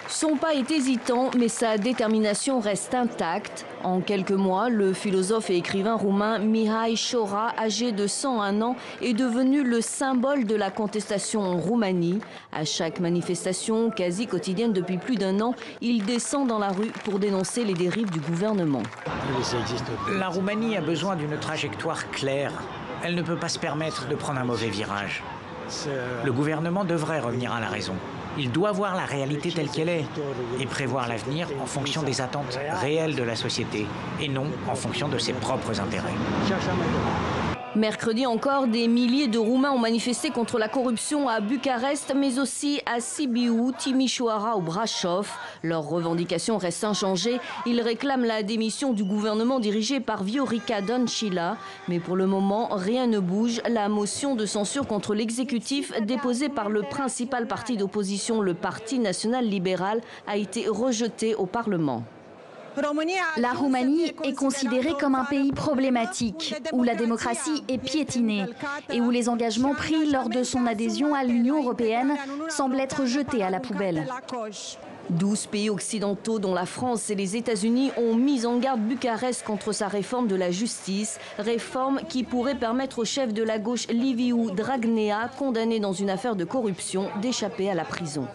Son pas est hésitant, mais sa détermination reste intacte. En quelques mois, le philosophe et écrivain roumain Mihai Șora, âgé de 101 ans, est devenu le symbole de la contestation en Roumanie. À chaque manifestation, quasi quotidienne depuis plus d'un an, il descend dans la rue pour dénoncer les dérives du gouvernement. La Roumanie a besoin d'une trajectoire claire. Elle ne peut pas se permettre de prendre un mauvais virage. Le gouvernement devrait revenir à la raison. Il doit voir la réalité telle qu'elle est et prévoir l'avenir en fonction des attentes réelles de la société et non en fonction de ses propres intérêts. Mercredi encore, des milliers de Roumains ont manifesté contre la corruption à Bucarest, mais aussi à Sibiu, Timișoara ou Brașov. Leurs revendications restent inchangées. Ils réclament la démission du gouvernement dirigé par Viorica Dăncilă. Mais pour le moment, rien ne bouge. La motion de censure contre l'exécutif déposée par le principal parti d'opposition, le Parti national libéral, a été rejetée au Parlement. La Roumanie est considérée comme un pays problématique, où la démocratie est piétinée et où les engagements pris lors de son adhésion à l'Union européenne semblent être jetés à la poubelle. 12 pays occidentaux, dont la France et les États-Unis, ont mis en garde Bucarest contre sa réforme de la justice, réforme qui pourrait permettre au chef de la gauche Liviu Dragnea, condamné dans une affaire de corruption, d'échapper à la prison.